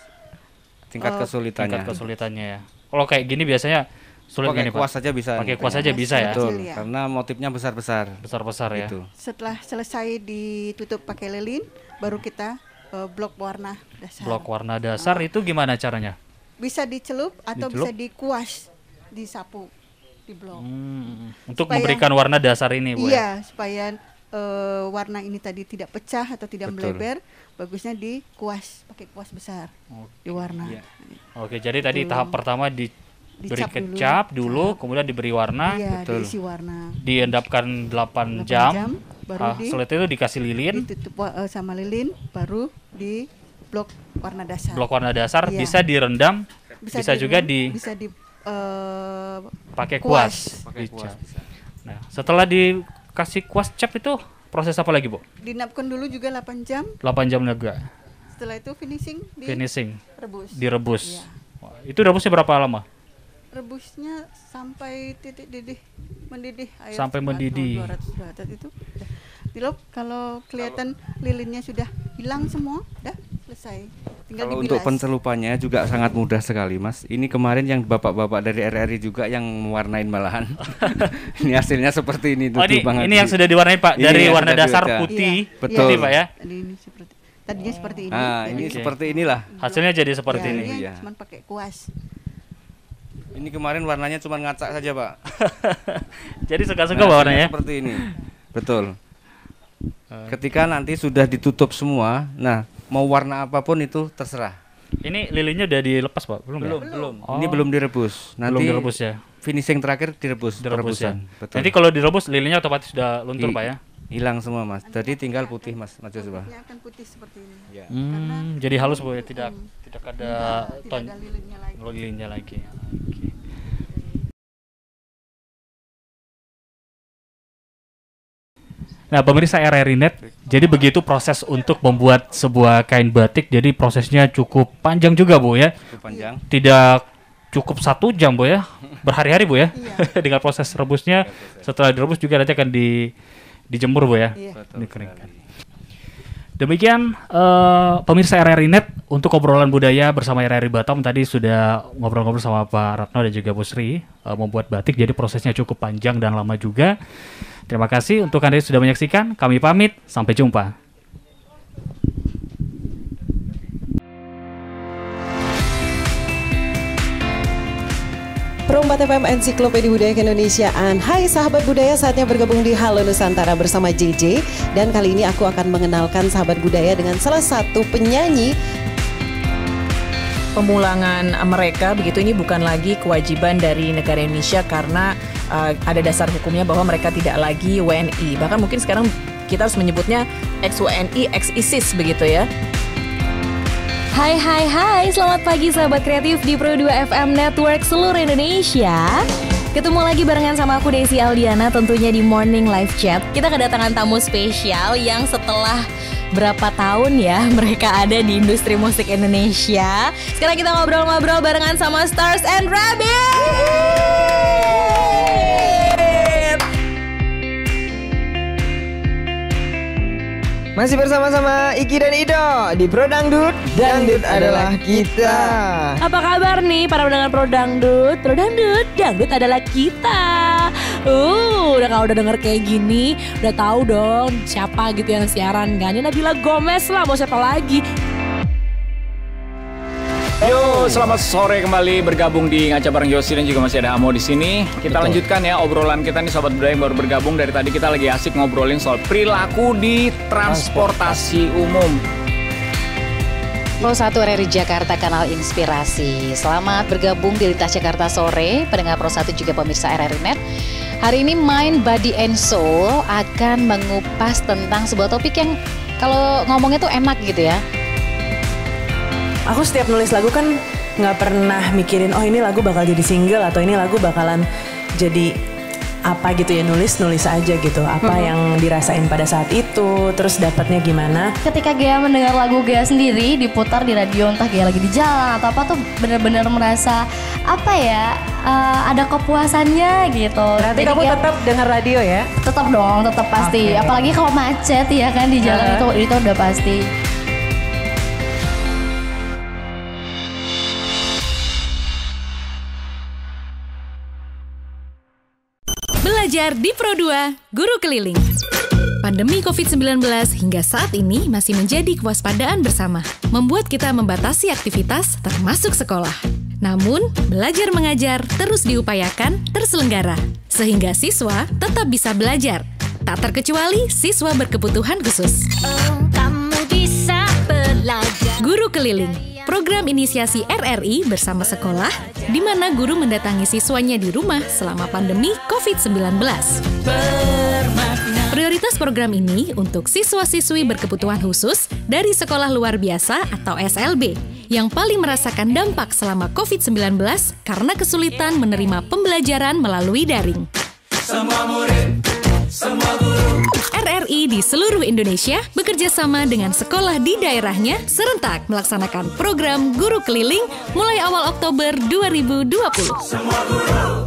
Tingkat kesulitannya. Tingkat kesulitannya ya. Kalau kayak gini biasanya sulit pakai gini, Pak. kuas saja bisa. Pakai kuas saja bisa ya. Betul, ya. karena motifnya besar-besar. Besar-besar ya. Gitu. Setelah selesai ditutup pakai lilin, baru kita blok warna dasar. Blok warna dasar itu gimana caranya? Bisa dicelup atau Dicelup? bisa dikuas, disapu, diblok. Untuk Supaya- memberikan warna dasar ini, Bu, ya? Iya, supaya warna ini tadi tidak pecah atau tidak Betul. melebar, bagusnya dikuas, pakai kuas besar, diwarna. Iya. Oke, jadi tadi Betul. tahap pertama diberi Dicap dulu. kecap dulu, kemudian diberi warna, Iya, diisi warna. diendapkan 8 jam, baru setelah itu dikasih lilin, ditutup sama lilin, baru di blok warna dasar. blok warna dasar, Iya. bisa direndam, bisa juga bisa di pakai kuas. Pakai kuas. Dicap. Nah, setelah dikasih kuas cap itu proses apa lagi, Bu? dinapkan dulu juga 8 jam. 8 jam juga. Setelah itu finishing Direbus. Rebus. Iya. Wah, itu rebusnya berapa lama? Rebusnya sampai titik mendidih air Sampai mendidih. 200 derajat itu udah. Dilop, kalau kelihatan lilinnya sudah hilang semua, udah selesai. Tinggal Kalau dibilas. untuk pencelupannya juga sangat mudah sekali, Mas. Ini kemarin yang bapak-bapak dari RRI juga yang mewarnain malahan. Ini hasilnya seperti ini. Oh, ini yang sudah diwarnai, Pak, dari yang warna sudah dasar diwarnai. putih. Iya. Betul, Pak, ya. Tadinya seperti ini. Nah, ini Oke. seperti inilah. Hasilnya jadi seperti Ya, ini. ini Iya. cuma pakai kuas. Ini kemarin warnanya cuma ngacak saja, Pak. Jadi suka-suka warnanya. Seperti ini. Betul. Ketika nanti sudah ditutup semua, nah mau warna apapun itu terserah. Ini lilinnya udah dilepas, Pak? Belum, Belum, ya? belum. Oh. Ini belum direbus. Nanti Belum direbus ya. Finishing terakhir direbus, Direbus ya. perebusan. Betul. Nanti kalau direbus lilinnya otomatis sudah luntur, Pak, ya. Hilang semua, Mas. Jadi tinggal putih, Mas Joshua. Ini akan putih seperti ini. Ya. Jadi halus, Bu, ya. Tidak ada Tidak ada lilinnya lagi. lilinnya lagi. Oke. Nah, pemirsa RRI Net, jadi begitu proses untuk membuat sebuah kain batik. Jadi prosesnya cukup panjang juga, Bu, ya. Cukup panjang. Tidak cukup 1 jam, Bu, ya. Berhari-hari, Bu, ya. Dengan proses rebusnya. Setelah direbus juga nanti akan dijemur, Bu, ya. Dikeringkan. Demikian pemirsa RRI Net, untuk obrolan budaya bersama RRI Batam tadi sudah ngobrol-ngobrol sama Pak Ratno dan juga Bu Sri membuat batik. Jadi prosesnya cukup panjang dan lama juga. Terima kasih untuk Anda yang sudah menyaksikan. Kami pamit, sampai jumpa. Perombat FM Ensiklopedia Budaya Keindonesiaan. Hai sahabat budaya, saatnya bergabung di Halo Nusantara bersama JJ. Dan kali ini aku akan mengenalkan sahabat budaya dengan salah satu penyanyi. Pemulangan mereka begitu ini bukan lagi kewajiban dari negara Indonesia karena ada dasar hukumnya bahwa mereka tidak lagi WNI. Bahkan mungkin sekarang kita harus menyebutnya ex-WNI, ex-ISIS begitu ya. Hai, selamat pagi sahabat kreatif di Pro 2 FM Network seluruh Indonesia. Ketemu lagi barengan sama aku Desi Aldiana tentunya di Morning Live Chat. Kita kedatangan tamu spesial yang setelah berapa tahun ya mereka ada di industri musik Indonesia. Sekarang kita ngobrol-ngobrol barengan sama Stars and Rabbit. Masih bersama-sama Iki dan Ido di Pro Dangdut. Dangdut adalah kita. Apa kabar nih para pendengar Pro Dangdut? Pro Dangdut, Dangdut adalah kita. Kalau udah denger kayak gini, udah tahu dong siapa gitu yang siaran kan? Ini Nabila Gomez lah, mau siapa lagi? Yo, selamat sore kembali bergabung di Ngaca bareng Yosi dan juga masih ada Amo di sini. Kita lanjutkan ya obrolan kita nih sobat budaya yang baru bergabung. Dari tadi kita lagi asik ngobrolin soal perilaku di transportasi umum. Pro 1 RRI Jakarta Kanal Inspirasi. Selamat bergabung di Lintas Jakarta Sore, pendengar Pro 1 juga pemirsa RRI Net. Hari ini Mind, Body and Soul akan mengupas tentang sebuah topik yang kalau ngomongnya tuh enak gitu ya. Aku setiap nulis lagu kan nggak pernah mikirin, oh ini lagu bakal jadi single atau ini lagu bakalan jadi apa gitu ya, nulis aja gitu. Apa yang dirasain pada saat itu, terus dapatnya gimana. Ketika Gea mendengar lagu Gea sendiri diputar di radio, entah Gea lagi di jalan atau apa, tuh benar-benar merasa apa ya, ada kepuasannya gitu. Berarti kamu tetap dengar radio ya? Tetap dong, tetap pasti. Okay. Apalagi kalau macet ya kan di jalan, itu udah pasti. Belajar di Pro 2, Guru Keliling. Pandemi COVID-19 hingga saat ini masih menjadi kewaspadaan bersama, membuat kita membatasi aktivitas termasuk sekolah. Namun, belajar mengajar terus diupayakan terselenggara, sehingga siswa tetap bisa belajar. Tak terkecuali siswa berkebutuhan khusus. Kamu bisa belajar. Guru Keliling, program inisiasi RRI bersama sekolah, di mana guru mendatangi siswanya di rumah selama pandemi COVID-19. Prioritas program ini untuk siswa-siswi berkebutuhan khusus dari sekolah luar biasa atau SLB yang paling merasakan dampak selama COVID-19 karena kesulitan menerima pembelajaran melalui daring. Semua murid, semua guru. RRI di seluruh Indonesia bekerja sama dengan sekolah di daerahnya serentak melaksanakan program Guru Keliling mulai awal Oktober 2020. Semua guru.